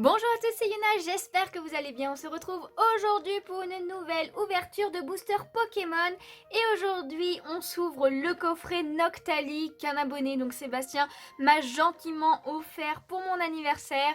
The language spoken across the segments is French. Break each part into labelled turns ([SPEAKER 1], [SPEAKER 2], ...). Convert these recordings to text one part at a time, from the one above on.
[SPEAKER 1] Bonjour à tous, c'est Yuna, j'espère que vous allez bien. On se retrouve aujourd'hui pour une nouvelle ouverture de booster Pokémon. Et aujourd'hui, on s'ouvre le coffret Noctali qu'un abonné, donc Sébastien, m'a gentiment offert pour mon anniversaire.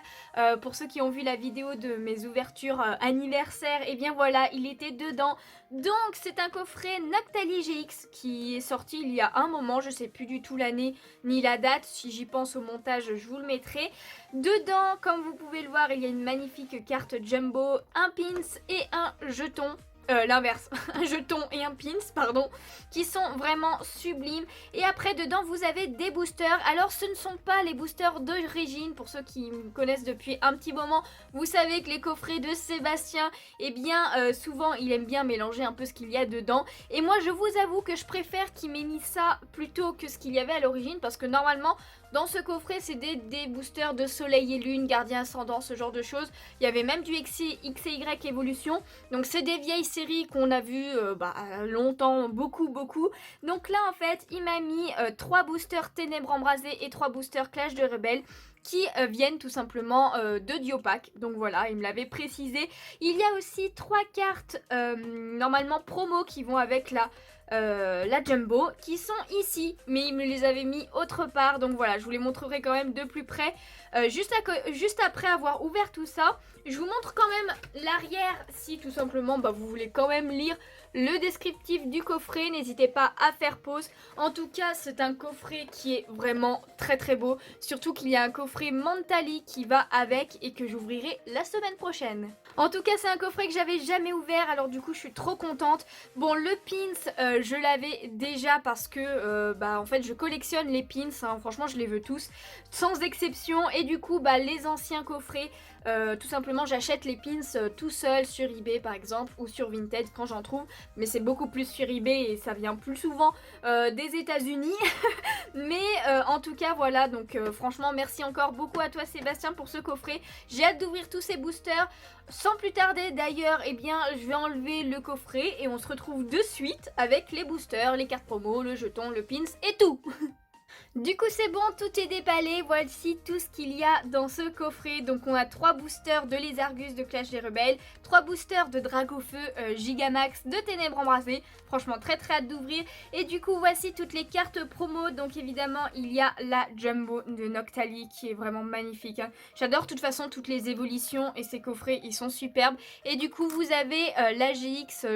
[SPEAKER 1] Pour ceux qui ont vu la vidéo de mes ouvertures anniversaires, et bien voilà, il était dedans. Donc c'est un coffret Noctali GX qui est sorti il y a un moment, je sais plus du tout l'année ni la date. Si j'y pense au montage, je vous le mettrai. Dedans, comme vous pouvez le voir, il y a une magnifique carte Jumbo, un pins et un jeton. L'inverse, un jeton et un pins, pardon, qui sont vraiment sublimes. Et après, dedans, vous avez des boosters. Alors, ce ne sont pas les boosters d'origine. Pour ceux qui me connaissent depuis un petit moment, vous savez que les coffrets de Sébastien, eh bien, souvent, il aime bien mélanger un peu ce qu'il y a dedans. Et moi, je vous avoue que je préfère qu'il m'ait mis ça plutôt que ce qu'il y avait à l'origine, parce que normalement, dans ce coffret, c'est des boosters de Soleil et Lune, Gardien Ascendant, ce genre de choses. Il y avait même du XY Evolution. Donc, c'est des vieilles séries qu'on a vues longtemps, beaucoup. Donc là, en fait, il m'a mis 3 boosters Ténèbres Embrasées et 3 boosters Clash de Rebelles qui viennent tout simplement de Diopac. Donc voilà, il me l'avait précisé. Il y a aussi 3 cartes normalement promo qui vont avec la Jumbo, qui sont ici, mais il me les avait mis autre part. Donc voilà, je vous les montrerai quand même de plus près. Juste après avoir ouvert tout ça, je vous montre quand même l'arrière, si tout simplement vous voulez quand même lire le descriptif du coffret. N'hésitez pas à faire pause. En tout cas, c'est un coffret qui est vraiment très beau. Surtout qu'il y a un coffret Mentali qui va avec et que j'ouvrirai la semaine prochaine. En tout cas, c'est un coffret que j'avais jamais ouvert, alors du coup, je suis trop contente. Bon, le pins, je l'avais déjà parce que, en fait, je collectionne les pins. Hein. Franchement, je les veux tous, sans exception. Et du coup, les anciens coffrets, tout simplement, j'achète les pins tout seul sur eBay, par exemple, ou sur Vinted quand j'en trouve. Mais c'est beaucoup plus sur eBay et ça vient plus souvent des États-Unis. Mais en tout cas, voilà. Donc, franchement, merci encore beaucoup à toi, Sébastien, pour ce coffret. J'ai hâte d'ouvrir tous ces boosters. Sans plus tarder d'ailleurs, eh bien, je vais enlever le coffret et on se retrouve de suite avec les boosters, les cartes promo, le jeton, le pins et tout. Du coup c'est bon, tout est déballé, voici tout ce qu'il y a dans ce coffret. Donc on a 3 boosters de Lézargus de Clash des Rebelles, 3 boosters de Dragofeu Gigamax de Ténèbres Embrasées. Franchement très hâte d'ouvrir. Et du coup voici toutes les cartes promo. Donc évidemment il y a la Jumbo de Noctali qui est vraiment magnifique. Hein. J'adore de toute façon toutes les évolutions et ces coffrets ils sont superbes. Et du coup vous avez la GX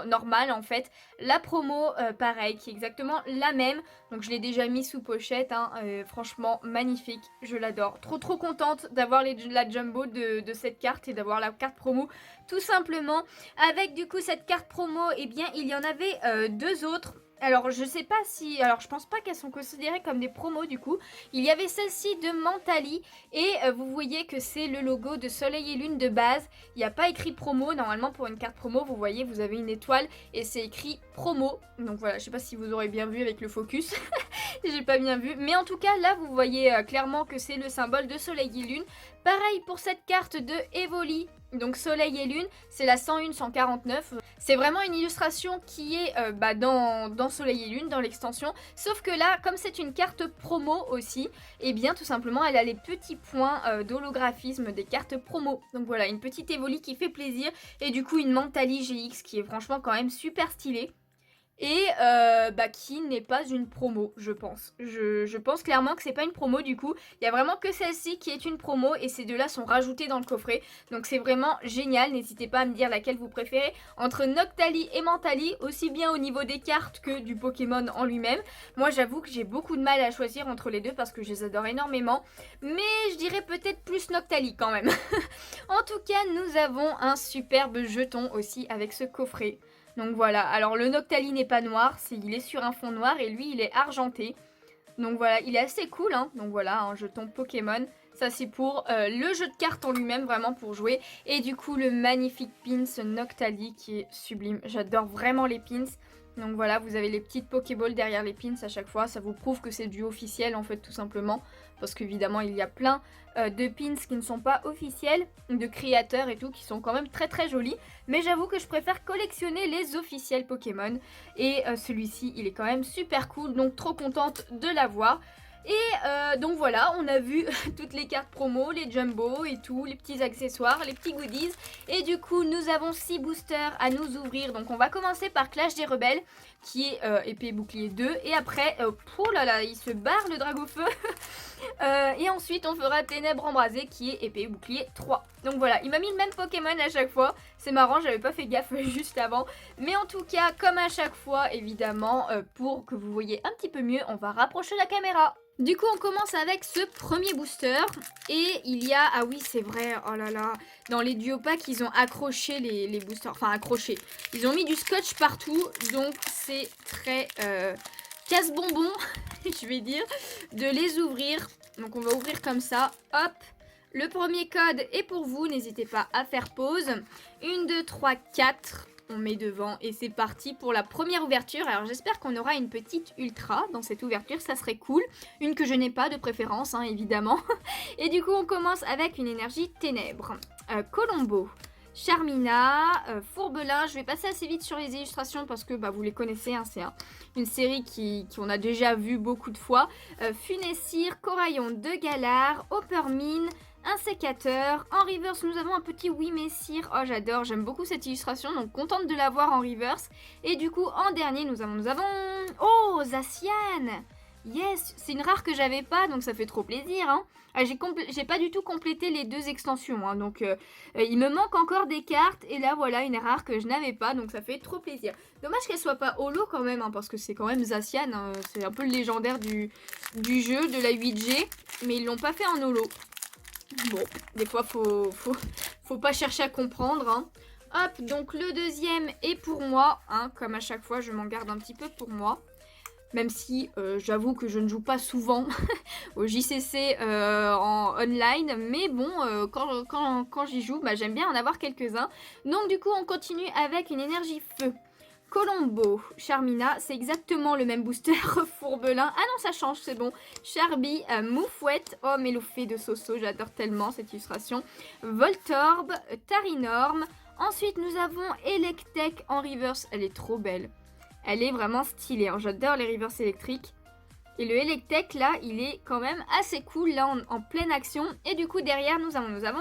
[SPEAKER 1] normale en fait. La promo pareil qui est exactement la même. Donc je l'ai déjà mis sous pochette, hein, franchement magnifique, je l'adore. Trop contente d'avoir la Jumbo de cette carte et d'avoir la carte promo tout simplement. Avec du coup cette carte promo, eh bien il y en avait 2 autres. Alors je sais pas si... Alors je pense pas qu'elles sont considérées comme des promos du coup. Il y avait celle-ci de Mentali et vous voyez que c'est le logo de Soleil et Lune de base. Il n'y a pas écrit promo. Normalement pour une carte promo vous voyez vous avez une étoile et c'est écrit promo. Donc voilà, je sais pas si vous aurez bien vu avec le focus. J'ai pas bien vu. Mais en tout cas là vous voyez clairement que c'est le symbole de Soleil et Lune. Pareil pour cette carte de Evoli. Donc Soleil et Lune, c'est la 101-149. C'est vraiment une illustration qui est dans Soleil et Lune, dans l'extension. Sauf que là, comme c'est une carte promo aussi, et bien tout simplement, elle a les petits points d'holographisme des cartes promo. Donc voilà, une petite Evoli qui fait plaisir. Et du coup, une Mentali GX qui est franchement quand même super stylée. Et qui n'est pas une promo, je pense. Je pense clairement que c'est pas une promo du coup. Il y a vraiment que celle-ci qui est une promo et ces deux-là sont rajoutés dans le coffret. Donc c'est vraiment génial. N'hésitez pas à me dire laquelle vous préférez entre Noctali et Mentali, aussi bien au niveau des cartes que du Pokémon en lui-même. Moi j'avoue que j'ai beaucoup de mal à choisir entre les deux parce que je les adore énormément. Mais je dirais peut-être plus Noctali quand même. En tout cas, nous avons un superbe jeton aussi avec ce coffret. Donc voilà, alors le Noctali n'est pas noir, il est sur un fond noir et lui il est argenté. Donc voilà, il est assez cool, hein. Donc voilà, un jeton Pokémon. Ça c'est pour le jeu de cartes en lui-même, vraiment pour jouer. Et du coup le magnifique pins Noctali qui est sublime. J'adore vraiment les pins. Donc voilà, vous avez les petites Pokéballs derrière les pins à chaque fois. Ça vous prouve que c'est du officiel en fait tout simplement. Parce qu'évidemment il y a plein de pins qui ne sont pas officiels, de créateurs et tout, qui sont quand même très jolis. Mais j'avoue que je préfère collectionner les officiels Pokémon. Et celui-ci il est quand même super cool, donc trop contente de l'avoir. Et donc voilà, on a vu toutes les cartes promo, les jumbo et tout, les petits accessoires, les petits goodies. Et du coup, nous avons 6 boosters à nous ouvrir. Donc on va commencer par Clash des Rebelles, qui est épée bouclier 2. Et après, oh là là, il se barre le dragon feu. Et ensuite, on fera Ténèbres embrasées, qui est épée bouclier 3. Donc voilà, il m'a mis le même Pokémon à chaque fois. C'est marrant, j'avais pas fait gaffe juste avant. Mais en tout cas, comme à chaque fois, évidemment, pour que vous voyez un petit peu mieux, on va rapprocher la caméra. Du coup, on commence avec ce premier booster. Et il y a... Ah oui, c'est vrai, oh là là. Dans les duo packs, ils ont accroché les boosters. Enfin, accroché. Ils ont mis du scotch partout. Donc, c'est très casse-bonbon, je vais dire, de les ouvrir. Donc, on va ouvrir comme ça. Hop. Le premier code est pour vous. N'hésitez pas à faire pause. 1, 2, 3, 4. On met devant et c'est parti pour la première ouverture. Alors j'espère qu'on aura une petite ultra dans cette ouverture, ça serait cool. Une que je n'ai pas de préférence, hein, évidemment. Et du coup on commence avec une énergie ténèbres. Colombo, Charmina, Fourbelin. Je vais passer assez vite sur les illustrations parce que vous les connaissez, hein, c'est une série qu'on a déjà vu beaucoup de fois. Funessir, Coraillon de Galar, Hoppermine, un sécateur. En reverse, nous avons un petit Wimessir. Oh, j'adore, j'aime beaucoup cette illustration, donc contente de l'avoir en reverse. Et du coup, en dernier, nous avons... Oh, Zacian. Yes, c'est une rare que j'avais pas, donc ça fait trop plaisir. Hein. Ah, j'ai pas du tout complété les 2 extensions, hein, donc il me manque encore des cartes. Et là, voilà, une rare que je n'avais pas, donc ça fait trop plaisir. Dommage qu'elle soit pas holo quand même, hein, parce que c'est quand même Zacian. Hein, c'est un peu le légendaire du jeu, de la 8G, mais ils l'ont pas fait en holo. Bon, des fois, faut pas chercher à comprendre. Hein. Hop, donc le deuxième est pour moi. Hein, comme à chaque fois, je m'en garde un petit peu pour moi. Même si j'avoue que je ne joue pas souvent au JCC en online. Mais bon, quand j'y joue, j'aime bien en avoir quelques-uns. Donc du coup, on continue avec une énergie feu. Colombo, Charmina, c'est exactement le même booster. Fourbelin, ah non ça change, c'est bon. Charby, Moufouette, oh Méloufée de Soso, j'adore tellement cette illustration. Voltorb, Tarinorm, ensuite nous avons Electek en reverse, elle est trop belle. Elle est vraiment stylée, hein. J'adore les reverse électriques. Et le Electek là, il est quand même assez cool là en pleine action. Et du coup derrière nous avons...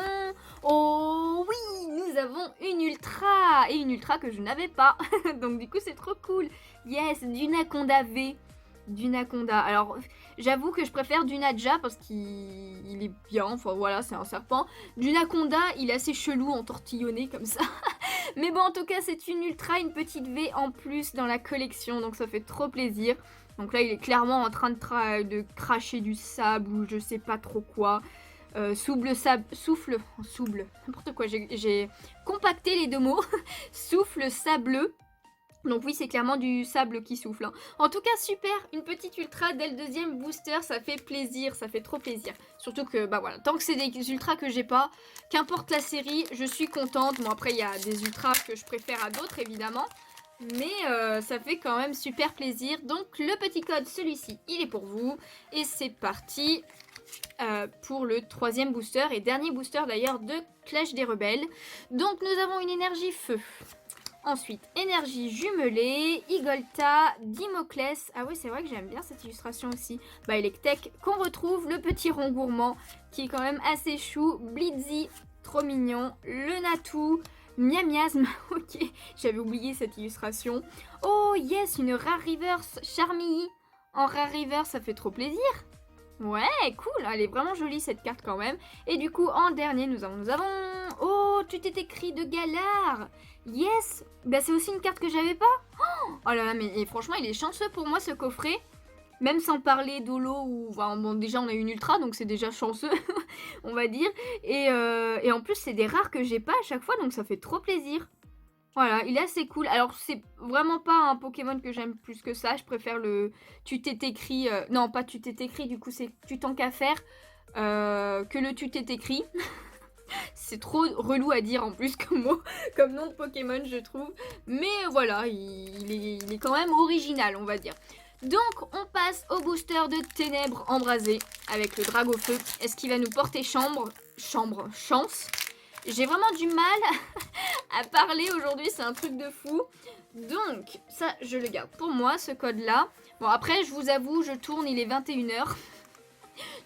[SPEAKER 1] Oh oui, nous avons une ultra. Et une ultra que je n'avais pas. Donc du coup c'est trop cool. Yes, Dunaconda V. Dunaconda. Alors j'avoue que je préfère Dunaja parce qu'il est bien. Enfin voilà, c'est un serpent. Dunaconda, il est assez chelou en tortillonné comme ça. Mais bon en tout cas c'est une ultra, une petite V en plus dans la collection. Donc ça fait trop plaisir. Donc là, il est clairement en train de cracher du sable ou je sais pas trop quoi. Souffle, n'importe quoi, j'ai compacté les 2 mots. Souffle sableux. Donc oui, c'est clairement du sable qui souffle. Hein. En tout cas, super, une petite ultra dès le 2e booster, ça fait plaisir, ça fait trop plaisir. Surtout que, voilà, tant que c'est des ultras que j'ai pas, qu'importe la série, je suis contente. Bon, après, il y a des ultras que je préfère à d'autres, évidemment. Mais ça fait quand même super plaisir. Donc le petit code, celui-ci, il est pour vous. Et c'est parti pour le 3e booster et dernier booster d'ailleurs de Clash des Rebelles. Donc nous avons une énergie feu. Ensuite, énergie jumelée, Igolta, Dimoclès. Ah oui, c'est vrai que j'aime bien cette illustration aussi. Electek, qu'on retrouve, le petit rond gourmand qui est quand même assez chou. Blitzy, trop mignon. Le Natou. Miamiasme, ok, j'avais oublié cette illustration. Oh yes, une rare reverse Charmilly. En rare reverse, ça fait trop plaisir. Ouais, cool, elle est vraiment jolie cette carte quand même. Et du coup, en dernier, nous avons... Oh, tu t'es écrit de Galar. Yes, c'est aussi une carte que j'avais pas. Oh là là, mais franchement, il est chanceux pour moi ce coffret. Même sans parler d'holo, ou bon, déjà on a une ultra, donc c'est déjà chanceux, on va dire. Et en plus, c'est des rares que j'ai pas à chaque fois, donc ça fait trop plaisir. Voilà, il est assez cool. Alors, c'est vraiment pas un Pokémon que j'aime plus que ça. Je préfère le tu t'es écrit... non, pas tu t'es écrit, du coup, c'est tu t'en qu'à faire que le tu t'es écrit. C'est trop relou à dire en plus comme mot, comme nom de Pokémon, je trouve. Mais voilà, il est quand même original, on va dire. Donc, on passe au booster de Ténèbres embrasées avec le Dragofeu. Est-ce qu'il va nous porter chance? J'ai vraiment du mal à parler aujourd'hui, c'est un truc de fou. Donc, ça, je le garde pour moi, ce code-là. Bon, après, je vous avoue, je tourne, il est 21 h.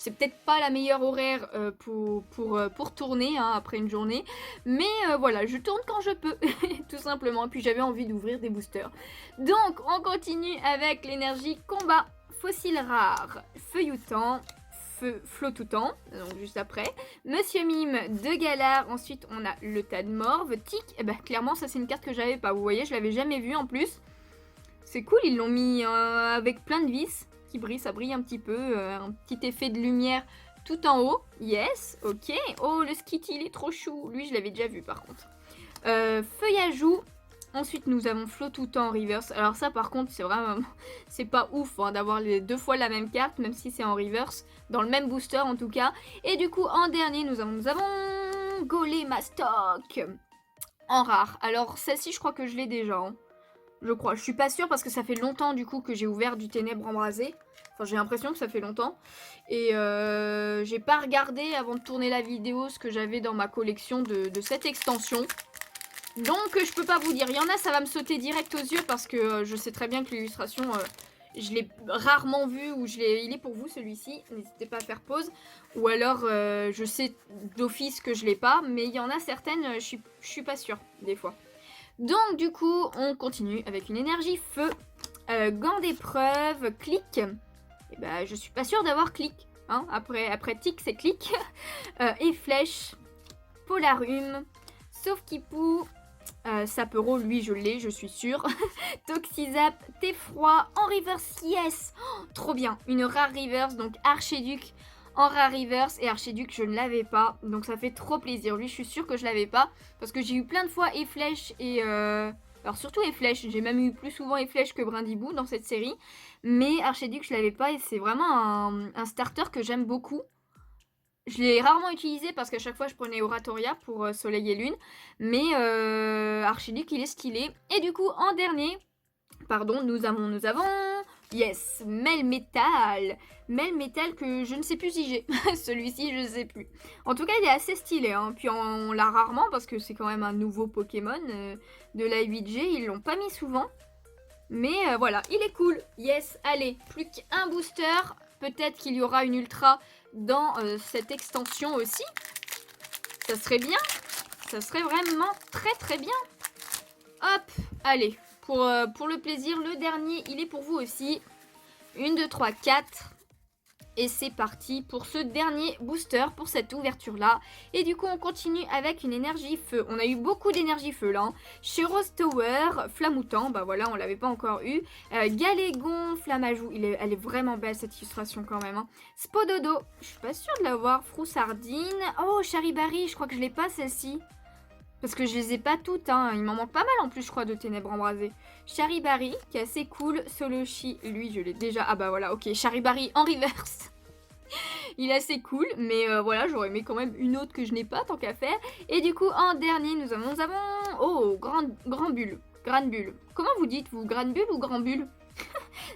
[SPEAKER 1] c'est peut-être pas la meilleure horaire pour tourner hein, après une journée. Mais voilà, je tourne quand je peux, tout simplement. Puis j'avais envie d'ouvrir des boosters. Donc, on continue avec l'énergie combat. Fossile rare, feuillutant, Flottoutant, donc juste après. Monsieur Mime de Galar. Ensuite, on a le tas de morve. Tic, et bah clairement, ça c'est une carte que j'avais pas. Vous voyez, je l'avais jamais vue en plus. C'est cool, ils l'ont mis avec plein de vis qui brillent, ça brille un petit peu. Un petit effet de lumière tout en haut. Yes, ok. Oh, le Skitty, il est trop chou. Lui, je l'avais déjà vu par contre. Feuillajou. Ensuite, nous avons Flottoutant en reverse. Alors ça, par contre, c'est vraiment... c'est pas ouf hein, d'avoir les 2 fois la même carte, même si c'est en reverse. Dans le même booster, en tout cas. Et du coup, en dernier, nous avons Golémastoc en rare. Alors, celle-ci, je crois que je l'ai déjà. Hein. Je crois. Je suis pas sûre parce que ça fait longtemps, du coup, que j'ai ouvert du Ténèbres embrasé. Enfin, j'ai l'impression que ça fait longtemps. Et j'ai pas regardé, avant de tourner la vidéo, ce que j'avais dans ma collection de cette extension. Donc je peux pas vous dire, il y en a ça va me sauter direct aux yeux parce que je sais très bien que l'illustration je l'ai rarement vu ou il est pour vous celui-ci, n'hésitez pas à faire pause. Ou alors je sais d'office que je l'ai pas, mais il y en a certaines, je suis pas sûre des fois. Donc du coup on continue avec une énergie feu, gant d'épreuve, clic, et ben je suis pas sûre d'avoir clic, hein. après tic c'est clic, et flèche, polarum, sauf Kipou. Sapero, lui je l'ai, je suis sûre. Toxizap, Teffroi, en reverse, yes oh, trop bien, une rare reverse, donc Archiduc en rare reverse. Et Archiduc je ne l'avais pas, donc ça fait trop plaisir. Lui je suis sûre que je l'avais pas, parce que j'ai eu plein de fois Flèche et... Alors surtout Flèche, j'ai même eu plus souvent Flèche que Brindibou dans cette série. Mais Archiduc je l'avais pas et c'est vraiment un starter que j'aime beaucoup. Je l'ai rarement utilisé parce qu'à chaque fois je prenais Oratoria pour Soleil et Lune. Mais Archiduc il est stylé. Et du coup en dernier, pardon, nous avons, yes, Melmetal. Melmetal que je ne sais plus si j'ai. Celui-ci je ne sais plus. En tout cas il est assez stylé. Hein. Puis on l'a rarement parce que c'est quand même un nouveau Pokémon de la 8G. Ils l'ont pas mis souvent. Mais voilà, il est cool. Yes, allez, plus qu'un booster. Peut-être qu'il y aura une ultra dans cette extension aussi. Ça serait bien. Ça serait vraiment très très bien. Hop, allez. Pour le plaisir, le dernier, il est pour vous aussi. 1, 2, 3, 4. Et c'est parti pour ce dernier booster, pour cette ouverture-là. Et du coup, on continue avec une énergie feu. On a eu beaucoup d'énergie feu, là. Hein. Chez Rose Tower, Flamoutant, bah voilà, on l'avait pas encore eu. Galégon, Flamajou, elle est vraiment belle, cette illustration, quand même. Hein. Spododo, je suis pas sûre de l'avoir. Froussardine. Oh, Charibari, je crois que je l'ai pas, celle-ci. Parce que je les ai pas toutes, hein. Il m'en manque pas mal en plus, je crois, de Ténèbres embrasées. Charibari, qui est assez cool. Soloshi, lui, je l'ai déjà. Ah bah voilà, ok. Charibari en reverse. Il est assez cool, mais voilà, j'aurais aimé quand même une autre que je n'ai pas, tant qu'à faire. Et du coup, en dernier, nous avons... Oh, Grand Bulle. Grande Bulle. Comment vous dites, vous? Grande Bulle ou Grand Bulle?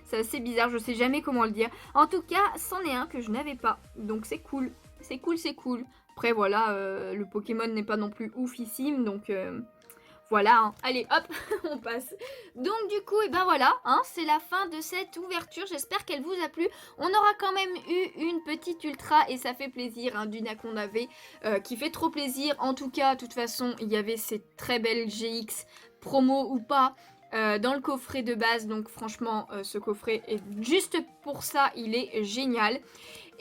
[SPEAKER 1] C'est assez bizarre, je sais jamais comment le dire. En tout cas, c'en est un que je n'avais pas. Donc c'est cool. C'est cool, c'est cool. Après, voilà, le Pokémon n'est pas non plus oufissime, donc voilà. Hein. Allez, hop, on passe. Donc du coup, et ben voilà, hein, c'est la fin de cette ouverture. J'espère qu'elle vous a plu. On aura quand même eu une petite ultra et ça fait plaisir, hein, d'une qu'on avait, qui fait trop plaisir. En tout cas, de toute façon, il y avait ces très belles GX, promo ou pas, dans le coffret de base. Donc franchement, ce coffret est juste pour ça, il est génial.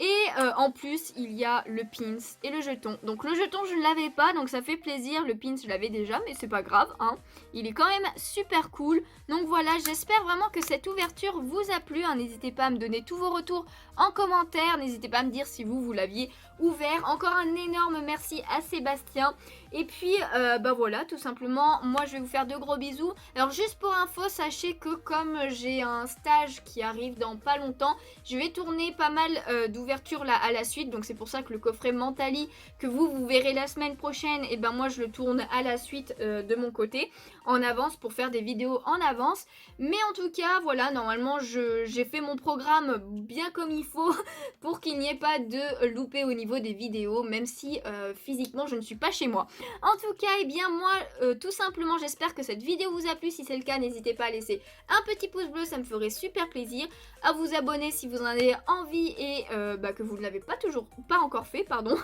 [SPEAKER 1] Et en plus, il y a le pins et le jeton. Donc le jeton, je ne l'avais pas, donc ça fait plaisir. Le pins, je l'avais déjà, mais c'est pas grave, hein. Il est quand même super cool. Donc voilà, j'espère vraiment que cette ouverture vous a plu. Hein. N'hésitez pas à me donner tous vos retours en commentaire. N'hésitez pas à me dire si vous l'aviez ouvert. Encore un énorme merci à Sébastien. Et puis, bah voilà, tout simplement, moi je vais vous faire de gros bisous. Alors juste pour info, sachez que comme j'ai un stage qui arrive dans pas longtemps, je vais tourner pas mal d'ouvertures là à la suite. Donc c'est pour ça que le coffret Mentali que vous verrez la semaine prochaine, et ben moi je le tourne à la suite de mon côté, en avance, pour faire des vidéos en avance. Mais en tout cas, voilà, normalement j'ai fait mon programme bien comme il faut pour qu'il n'y ait pas de loupé au niveau niveau des vidéos, même si physiquement je ne suis pas chez moi. En tout cas, eh bien moi, tout simplement, j'espère que cette vidéo vous a plu. Si c'est le cas, n'hésitez pas à laisser un petit pouce bleu, ça me ferait super plaisir. À vous abonner si vous en avez envie et que vous ne l'avez pas encore fait, pardon.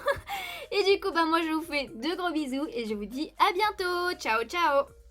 [SPEAKER 1] Et du coup, moi je vous fais de gros bisous et je vous dis à bientôt. Ciao, ciao!